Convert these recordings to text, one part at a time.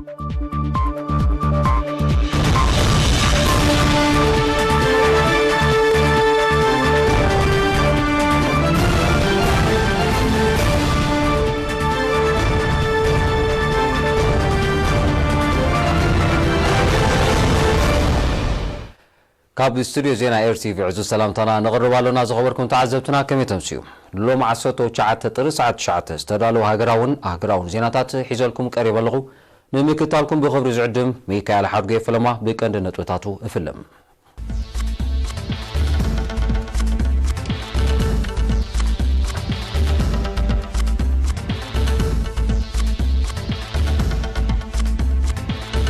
كاب استوديو زينا اير تي في عزو سلامتنا نقرب لنا زخبركم تعزبتنا كم يتمسيو لو معسوتو شعات تطري ساعات شعات استدالو هاغراون زيناتات حيزلكم قريب لغو نمكتالكم بخبر زعدم ميكائيل حرقي فلما بكند نطوتاتو افلم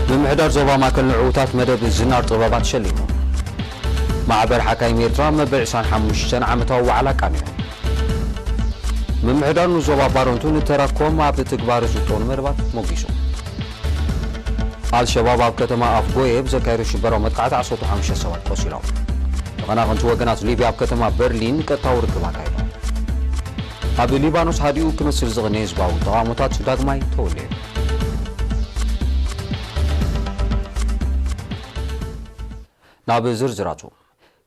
بمحدار زوبا ماكل نعوتات مدب الزنار طبابات شليمو معبر حكايم إيرترا مبع عشان حمشتن عمتها وعلى كاميرا من محدار نزوبا بارونتون تراكم مع بتكبار زوتون مربات موقيشو الشباب بكتما أفغويب زكايرو شبرا مدقعات عصوتو حمشة سوات قوسيلاو غنا غنتو وقنات ليبيا بكتما برلين كتاور كباكايلو أبي ليبانوس هاديو كمسر زغنيز باو طغاموتات داغماي تولي نابي زرزراتو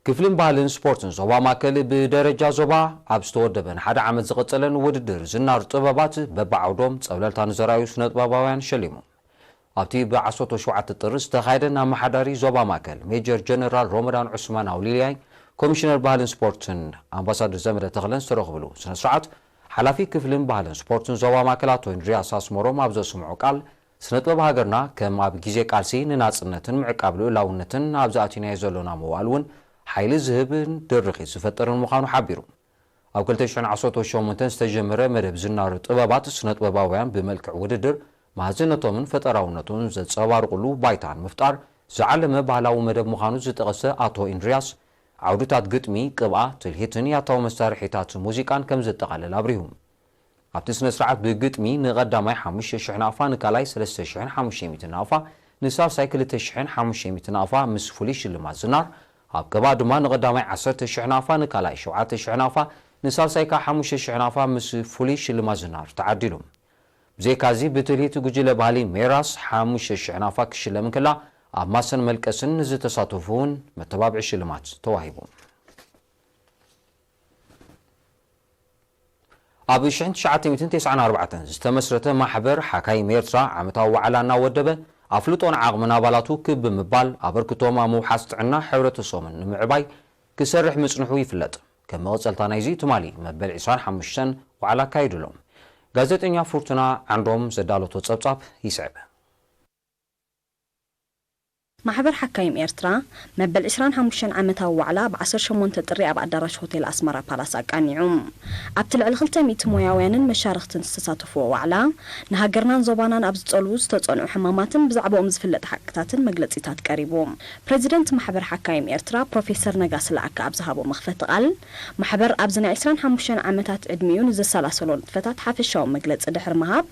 كفلن بالن سبورتن زوبا ماكل بدرجة زوبا عبستور دبن حدا عمد زغطلن وددر زنار طبابات ببعودوم صوللتان زرايو سنت باباوان شليمو ابتي بعصوتو شوعة الطرس تخايدن نام حداري زوبا ماكل ميجر جنرال رومدان عثمان اوليلياي كوميشنر بالن سبورتن امباسادر زمرة تغلن سرغبلو سنة سرعات حلافي كفلن بالن سبورتن زوبا ماكلاتو اندريا ساسمورو مابزو سمعو قال سنت باباغرنا كم اب جيزي قالسي نناصنتن معقابلو لاونتن ابزاتينا يزلونا موالون حيل زهبن درخي سفترن مخانو حبيرو او كلتشن عصوتو شومنتن استجمره مدب زنار طبابات سنت باباوያን بملكع وددر ማዝነቶምን ፈጠራውነቱን ዘጸባርቁሉ ባይታን መፍጣር ዘዓለመ ባህላው መደብ መኻኑ ዝተቀሰ አቶ ኢንድሪያስ አውዱታት ግጥሚ ቅብአ ትልሂትን ያታው መሳርሒታት ሙዚቃን ከም ዘጠቃለል አብሪሁም ኣብቲ ስነ ስርዓት ብግጥሚ ንቀዳማይ 5000 ናፋ ንካላይ 3500 ናፋ ንሳልሳይ 2500 ናፋ ምስ ፍሉይ ሽልማት ዝናር ኣብ ገባ ድማ ንቀዳማይ 10000 ናፋ ንካላይ 7000 ናፋ ንሳልሳይ 5000 ናፋ ምስ ፍሉይ ሽልማት ዝናር ተዓዲሎም زي كازي بتلهيت جوجل بالي ميراس حامش الشعنافة كشلة من كلا عماسن ملكسن زي تصاطفون متبابع الشلمات تواهبون أبي شحن شعاتي 294 استمسرته محبر حكاي ميرترا عمتها وعلانا ودبه أفلطون عاغمنا بالاتو كب مبال أبركتوما موحاست عنا حورة الصومن معباي كسرح مصنحو يفلت كما غسلتانايزي تمالي مبال عصان حمشتن وعلى كايدلوم ጋዜጠኛ ፉርቱና አንዶም ዘዳሎቶ ጸብጻብ ይስዕብ محبر حكايم إيرترا مبل 25 عامتها وعلا ب18 طري اب ادراش هوتيل اسمرا بالاس اقانيعم ابتل الخلته ميت موياوينن مشارختن تستاتفوا وعلا نهاجرنان زوبانان اب زصلوز تصنع حماماتن بزعبهم زفلت حقتاتن مغلصيتات قريبوم بريزيدنت محبر حكايم إيرترا بروفيسور نغاس لاك اب زهابو مخفت قال محبر ابزنا 25 عامتات ادميون زسلاسلون تفتات حافشاو مغلص دحر مهاب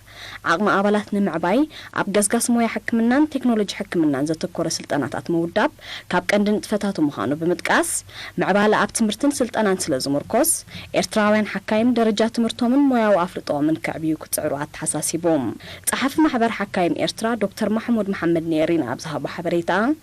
عقم ابالات نمعباي اب غسغاس مويا حكمنان تكنولوجي حكمنان زتكور سلطانات موداب كاب قندن تفتاتو مخانو بمتقاس معباله اب تمرتن سلطانان سلازمركوس إيرتراوين حكايم درجات تمرتومن موياو افرطومن كعبيو كتصعروات حساسيبوم صحف محبر حكايم إيرترا دكتور محمود محمد نيرين ابزهابو حبريتا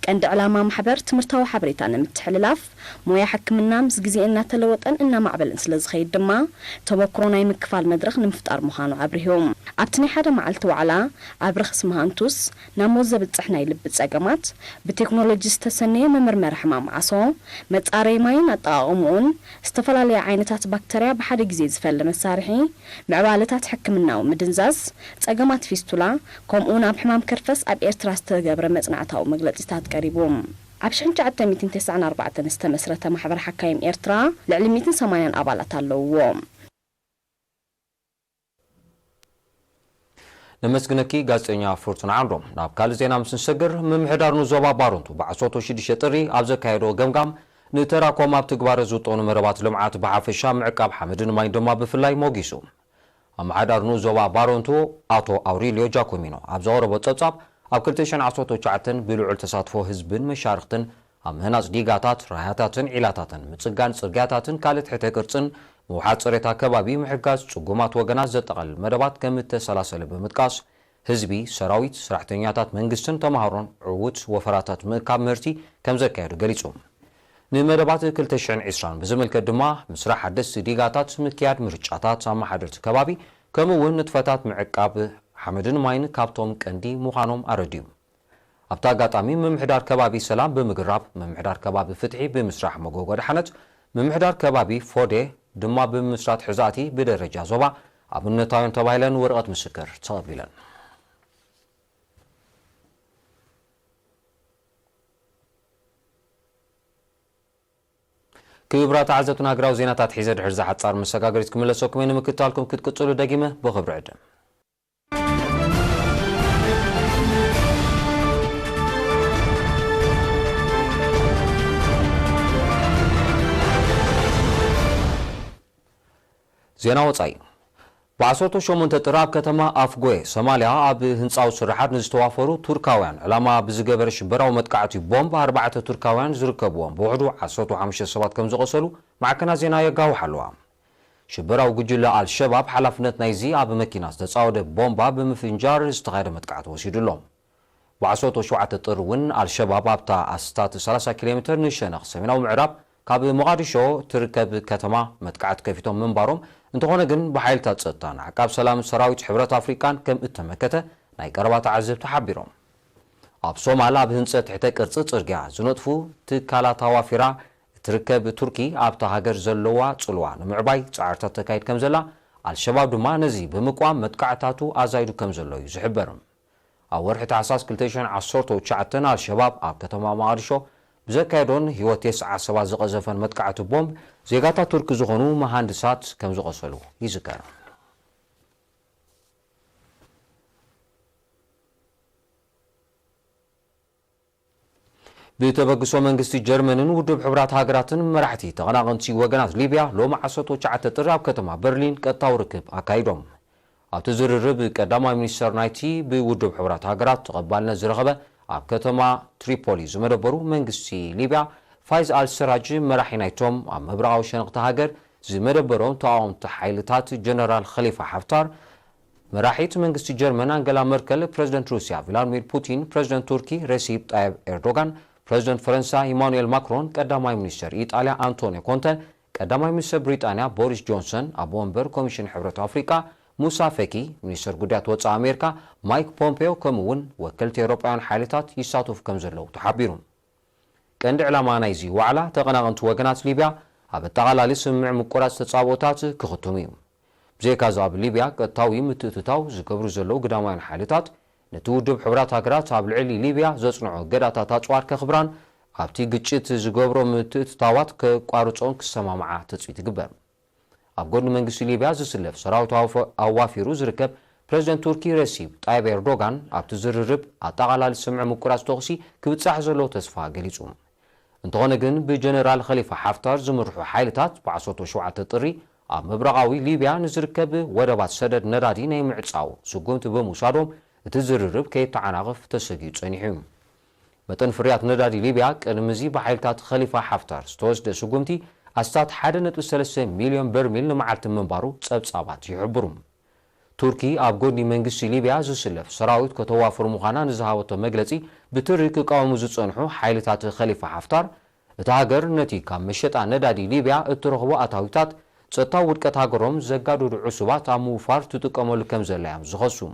قند علامه محبر تمرتاو حبريتا نمتحللاف مويا حكمنا مس غزينا تلوطن ان معبلن سلازخيد دما تبكروناي مكفال مدرخ نمفطار مخانو ابريهم ابتني حدا معلتو على ابرخس مهانتوس ناموز بتصحنا يلب ጸገማት በቴክኖሎጂ ተሰነየ መመርመር ሕማም ዓሶ መጻረይ ማይን አጣውሙን استفላለየ ዓይነታት ባክቴሪያ በሓደ ግዜ ዝፈለ መሳርሒ ምዕባለታት ሕክምናው ምድንዛዝ ጸገማት ፊስቱላ ከምኡን ኣብ ሕማም ከርፈስ ኣብ ኤርትራ ዝተገብረ መጽናዕታው መግለጺታት ቀሪቦም ኣብ 1994 ዝተመስረተ ማሕበር ሓካይም ኤርትራ ልዕሊ 180 ኣባላት ኣለውዎ نمسكنكي غازطኛ ፉርቱና አንዶም ናብ ካል ዜና ምስንሰግር መምሕዳር ንዞባ ባሮንቱ በዓሶቶ ሽድሸ ጥሪ ኣብ ዘካየዶ ገምጋም ንተራኮም ኣብ ትግባር ዝውጦኑ መረባት ልምዓት በሓፈሻ ምዕቃብ ሓመድን ማይ ድማ ብፍላይ ሞጊሱ ኣመሓዳር ንዞባ ባሮንቱ አቶ አውሪሊዮ ጃኮሚኖ ኣብ ዘቕረቦ ጸብጻብ ኣብ 2019 ብልዑል ተሳትፎ ህዝብን መሻርክትን ኣብ ምህናጽ ዲጋታት ራያታትን ዒላታትን ምጽጋን ጽርግያታትን ካልእ ሕተ ቅርጽን موحد صريتا كبابي محقاز صقومات وغناز زتقل مدبات كم تسلاسل بمتقاس ህዝቢ ሰራዊት ስራሕተኛታት መንግስትን ተማሃሮን ዕውት ወፈራታት ምእካብ ምህርቲ ከም ዘካየዱ ገሊጹ ንመደባት 2020 ብዝምልከት ድማ ምስራሕ ሓደስቲ ዲጋታት ምክያድ ምርጫታት ኣመሓደርቲ ከባቢ ከምኡውን ንጥፈታት ምዕቃብ ሓመድን ማይን ካብቶም ቀንዲ ምዃኖም ኣረድዩ ኣብታ ኣጋጣሚ ምምሕዳር ከባቢ ሰላም ብምግራብ ምምሕዳር ከባቢ ፍትሒ ብምስራሕ መጎጎ ድሓነት ምምሕዳር ከባቢ ፎዴ ድማ ብምስራት ሕዛቲ ብደረጃ ዞባ ኣብነታውን ተባሂለን ወረቐት ምስክር ተቐቢለን ክብራት ዓዘቱን ሃገራዊ ዜናታት ሒዘ ድሕር ዝሓጻር መሰጋገሪት ክምለሰኩም ንምክትታልኩም ክትቅጽሉ ደጊመ ብኽብሪ ዕድም ዜና ወጻኢ ብ18 ጥር ኣብ ከተማ ኣፍጎዬ ሶማልያ ኣብ ህንፃዊ ስራሓት ንዝተዋፈሩ ቱርካውያን ዕላማ ብዝገበረ ሽበራዊ መጥቃዕቲ ቦምብ 4 ቱርካውያን ዝርከብዎም ብውሕዱ 15 ሰባት ከም ዝቆሰሉ ማዕከናት ዜና የጋውሕ ኣለዋ ሽበራዊ ጉጅለ አልሸባብ ሓላፍነት ናይዚ ኣብ መኪና ዝተፃወደ ቦምባ ብምፍንጃር ዝተኻየደ መጥቃዕቲ ወሲዱሎም ብ17 ጥር እውን አልሸባብ ኣብታ ኣስታት 30 ኪሎ ሜትር ንሸነኽ ሰሜናዊ ምዕራብ ካብ ሞቃዲሾ ትርከብ ከተማ መጥቃዕቲ ከፊቶም ምንባሮም እንተኾነ ግን ብሓይልታት ጸጥታን ዓቃብ ሰላም ሰራዊት ሕብረት ኣፍሪካን ከም እተመከተ ናይ ቀረባ ተዓዘብቲ ሓቢሮም ኣብ ሶማል ኣብ ህንፀት ትሕተ ቅርፂ ጽርግያ ዝነጥፉ ትካላት ኣዋፊራ ትርከብ ቱርኪ ኣብታ ሃገር ዘለዋ ጽልዋ ንምዕባይ ጻዕርታት ተካይድ ከም ዘላ አልሸባብ ድማ ነዚ ብምቋም መጥቃዕታቱ ኣዛይዱ ከም ዘሎ እዩ ዝሕበር ኣብ ወርሒ ታሕሳስ 2019 አልሸባብ ኣብ ከተማ ሞቃዲሾ ብዘካየዶን ህይወት የስዓ ሰባት ዝቐዘፈን መጥቃዕቲ ቦምብ ዜጋታት ቱርክ ዝኾኑ መሃንድሳት ከም ዝቆሰሉ ይዝከር ብተበግሶ መንግስቲ ጀርመንን ውድብ ሕብራት ሃገራትን መራሕቲ ተቐናቐንቲ ወገናት ሊብያ ሎሚ 19 ጥር ኣብ ከተማ በርሊን ቀጥታዊ ርክብ ኣካይዶም ኣብቲ ዝርርብ ቀዳማይ ሚኒስተር ናይቲ ብውድብ ሕብራት ሃገራት ተቐባልነት ዝረኸበ ኣብ ከተማ ትሪፖሊ ዝመደበሩ መንግስቲ ሊብያ ፋይዝ አልሰራጅ መራሒ ናይቶም ኣብ ምብራቃዊ ሸነኽቲ ሃገር ዝመደበሮም ተቃወምቲ ሓይልታት ጀነራል ኸሊፋ ሓፍታር መራሒት መንግስቲ ጀርመን አንገላ መርከል ፕሬዝደንት ሩሲያ ቭላድሚር ፑቲን ፕሬዝደንት ቱርኪ ሬሲፕ ጣይብ ኤርዶጋን ፕሬዝደንት ፈረንሳይ ኢማኑኤል ማክሮን ቀዳማይ ሚኒስተር ኢጣልያ አንቶኒዮ ኮንተ ቀዳማይ ሚኒስተር ብሪጣንያ ቦሪስ ጆንሰን ኣብ ወንበር ኮሚሽን ሕብረት ኣፍሪካ ሙሳ ፈኪ ሚኒስተር ጉዳያት ወፃኢ ኣሜሪካ ማይክ ፖምፔዮ ከምኡውን ወከልቲ ኤውሮጳውያን ሓይልታት ይሳተፉ ከም ዘለው ተሓቢሩ ቀንዲ ዕላማ ናይዚ ዋዕላ ተቐናቐንቲ ወገናት ሊብያ ኣብ ኣጠቓላሊ ስምምዕ ምቁራጽ ተጻብኦታት ክኽትሙ እዩ ብዘይካዚ ኣብ ሊብያ ቀጥታዊ ምትእትታው ዝገብሩ ዘለው ግዳማውያን ሓይልታት ነቲ ውድብ ሕብራት ሃገራት ኣብ ልዕሊ ሊብያ ዘጽንዖ ገዳታት ኣጽዋር ከኽብራን ኣብቲ ግጭት ዝገብሮ ምትእትታዋት ከቋርጾን ክሰማምዓ ተጽቢት ይግበር ኣብ ጎኒ መንግስቲ ሊብያ ዝስለፍ ሰራዊት ኣዋፊሩ ዝርከብ ፕሬዝደንት ቱርኪ ሬሲፕ ጣይብ ኤርዶጋን ኣብቲ ዝርርብ ኣጠቓላሊ ስምዕ ምቁራጽ ተኽሲ ክብጻሕ ዘሎ ተስፋ ገሊጹ እንተኾነ ግን ብጀነራል ኸሊፋ ሓፍታር ዝምርሑ ሓይልታት ብ17 ጥሪ ኣብ ምብራቃዊ ሊብያ ንዝርከብ ወደባት ሰደድ ነዳዲ ናይ ምዕጻው ስጉምቲ ብምውሳዶም እቲ ዝርርብ ከይተዓናቕፍ ተሰጊዩ ጸኒሑ መጠን ፍርያት ነዳዲ ሊብያ ቅድሚዚ ብሓይልታት ኸሊፋ ሓፍታር ዝተወስደ ስጉምቲ ኣስታት 1.3 ሚልዮን በርሚል ንመዓልቲ ምንባሩ ጸብጻባት ይሕብሩ ቱርኪ ኣብ ጎኒ መንግስቲ ሊብያ ዝስለፍ ሰራዊት ከተዋፍሩ ምዃና ንዝሃበቶ መግለጺ ብትሪ ክቃወሙ ዝጸንሑ ሓይልታት ኸሊፋ ሓፍታር እቲ ሃገር ነቲ ካብ መሸጣ ነዳዲ ሊብያ እትረኽቦ ኣታዊታት ጸጥታዊ ውድቀት ሃገሮም ዘጋድዱ ዕሱባት ኣብ ምውፋር ትጥቀመሉ ከም ዘላዮም ዝኸሱ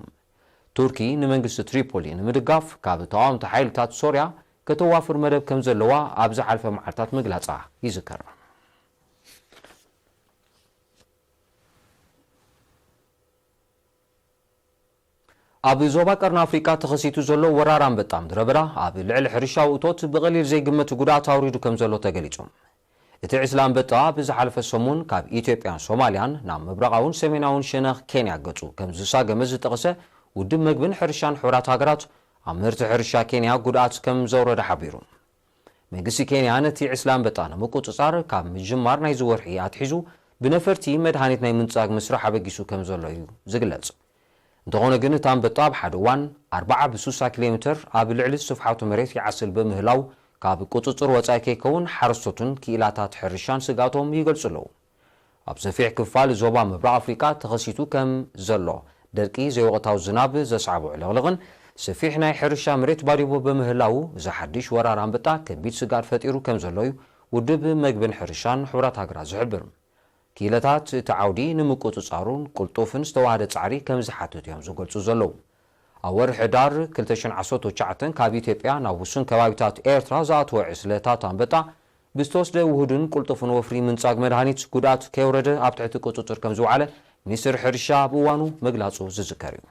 ቱርኪ ንመንግስቲ ትሪፖሊ ንምድጋፍ ካብ ተቃወምቲ ሓይልታት ሶርያ ከተዋፍር መደብ ከም ዘለዋ ኣብ ዝሓልፈ መዓልታት ምግላጻ ይዝከር ኣብ ዞባ ቀርኒ ኣፍሪካ ተኸሲቱ ዘሎ ወራር አንበጣ ምድረ በዳ ኣብ ልዕሊ ሕርሻዊ እቶት ብቐሊል ዘይግመት ጉድኣት ኣውሪዱ ከም ዘሎ ተገሊጹ እቲ ዕስለ አንበጣ ብዝሓለፈ ሰሙን ካብ ኢትዮጵያን ሶማልያን ናብ ምብራቃውን ሰሜናውን ሸነኽ ኬንያ ገጹ ከም ዝሳገመ ዝጠቐሰ ውድብ ምግብን ሕርሻን ሕብራት ሃገራት ኣብ ምህርቲ ሕርሻ ኬንያ ጉድኣት ከም ዘውረደ ሓቢሩ መንግስቲ ኬንያ ነቲ ዕስለ አንበጣ ንምቁፅጻር ካብ ምጅማር ናይ ዝወርሒ ኣትሒዙ ብነፈርቲ መድሃኒት ናይ ምንጻግ ምስራሕ ኣበጊሱ ከም ዘሎ እዩ ዝግለጽ እንተኾነ ግን እቲ አንበጣ ኣብ ሓደ እዋን 40 ኪሎ ሜትር ኣብ ልዕሊ ስፍሓቱ መሬት ይዓስል በምህላው ካብ ቁፅፅር ወጻኢ ከይከውን ሓረስቶትን ክኢላታት ሕርሻን ስጋቶም ይገልጹ ኣለዉ ኣብ ሰፊሕ ክፋል ዞባ ምብራቅ ኣፍሪካ ተኸሲቱ ከም ዘሎ ደርቂ ዘይወቕታዊ ዝናብ ዘስዓብዑ ለቕለቕን ሰፊሕ ናይ ሕርሻ መሬት ባዲቦ በምህላው ዝሓድሽ ወራር አንበጣ ከቢድ ስጋት ፈጢሩ ከም ዘሎ እዩ ውድብ መግብን ሕርሻን ሕብራት ሃገራት ዝሕብር ኪለታት እቲ ዓውዲ ንምቁፅጻሩን ቁልጡፍን ዝተዋሃደ ጻዕሪ ከም ዝሓትት እዮም ዝገልጹ ዘለዉ ኣብ ወርሒ ሕዳር 2019 ካብ ኢትዮጵያ ናብ ውሱን ከባቢታት ኤርትራ ዝኣተወ ዕስለታት አንበጣ ብዝተወስደ ውህድን ቁልጡፍን ወፍሪ ምንጻግ መድሃኒት ጉድኣት ከይወረደ ኣብ ትሕቲ ቁፅፅር ከም ዝውዓለ ሚኒስትር ሕርሻ ብእዋኑ መግላጹ ዝዝከር እዩ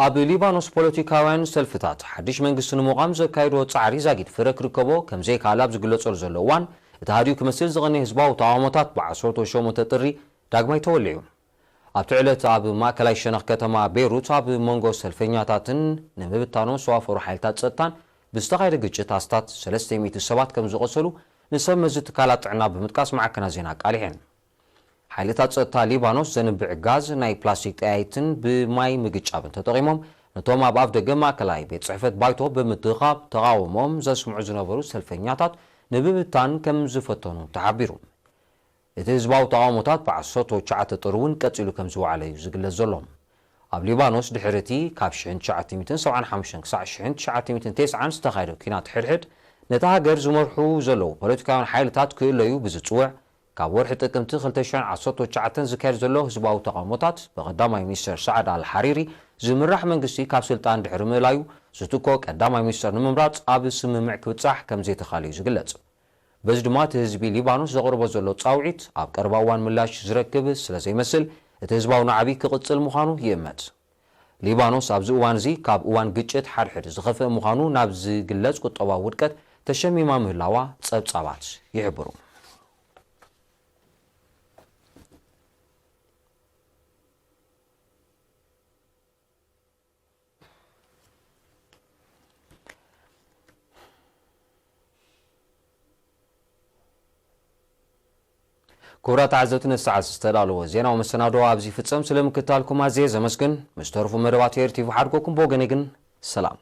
ኣብ ሊባኖስ ፖለቲካውያን ሰልፍታት ሓድሽ መንግስቲ ንምቋም ዘካይዶ ጻዕሪ ዛጊድ ፍረ ክርከቦ ከም ዘይከኣል ኣብ ዝግለጸሉ ዘሎ እዋን እቲ ሃዲኡ ክመስል ዝቐነ ህዝባዊ ተቃውሞታት ብ18 ጥሪ ዳግማይ ተወሊዑ ኣብቲ ዕለት ኣብ ማእከላይ ሸነኽ ከተማ ቤይሩት ኣብ መንጎ ሰልፈኛታትን ንምብታኖም ዝተዋፈሩ ሓይልታት ጸጥታን ብዝተኻየደ ግጭት ኣስታት 300 ሰባት ከም ዝቆሰሉ ንሰብ መዚ ትካላት ጥዕና ብምጥቃስ ማዕከና ዜና ቃሊሐን ሓይልታት ጸጥታ ሊባኖስ ዘንብዕ ጋዝ ናይ ፕላስቲክ ጠያይትን ብማይ ምግጫብን ተጠቂሞም ነቶም ኣብ ኣፍ ደገ ማእከላይ ቤት ጽሕፈት ባይቶ ብምትኻብ ተቃውሞም ዘስምዑ ዝነበሩ ሰልፈኛታት ንብብታን ከም ዝፈተኑ ተሓቢሩ እቲ ህዝባዊ ተቃውሞታት ብ19 ጥር እውን ቀፂሉ ከም ዝወዓለ እዩ ዝግለጽ ዘሎ ኣብ ሊባኖስ ድሕርቲ ካብ 1975 ክሳብ 1990 ዝተኻየደ ኩናት ሕድሕድ ነታ ሃገር ዝመርሑ ዘለዉ ፖለቲካውያን ሓይልታት ክእለዩ ብዝፅውዕ ካብ ወርሒ ጥቅምቲ 2019 ዝካየድ ዘሎ ህዝባዊ ተቃውሞታት በቀዳማይ ሚኒስትር ሰዓድ አልሐሪሪ ዝምራሕ መንግስቲ ካብ ስልጣን ድሕሪ ምእላዩ ዝትኮ ቀዳማይ ሚኒስትር ንምምራጽ ኣብ ስምምዕ ክብጻሕ ከም ዘይተኻለ እዩ ዝግለጽ በዚ ድማ እቲ ህዝቢ ሊባኖስ ዘቕርቦ ዘሎ ጻውዒት ኣብ ቀረባ እዋን ምላሽ ዝረክብ ስለ ዘይመስል እቲ ህዝባዊ ናዕቢ ክቕጽል ምዃኑ ይእመት ሊባኖስ ኣብዚ እዋን እዚ ካብ እዋን ግጭት ሓድሕድ ዝኸፍአ ምዃኑ ናብ ዝግለጽ ቁጠባዊ ውድቀት ተሸሚማ ምህላዋ ጸብጻባት ይሕብሩ كورات عزتنا الساعة استلالو زينا ومسنادو أبزي فتسم سلم كتالكم عزيز مسكن مسترفو مرواتير تيفو حركوكم بوغنيغن سلام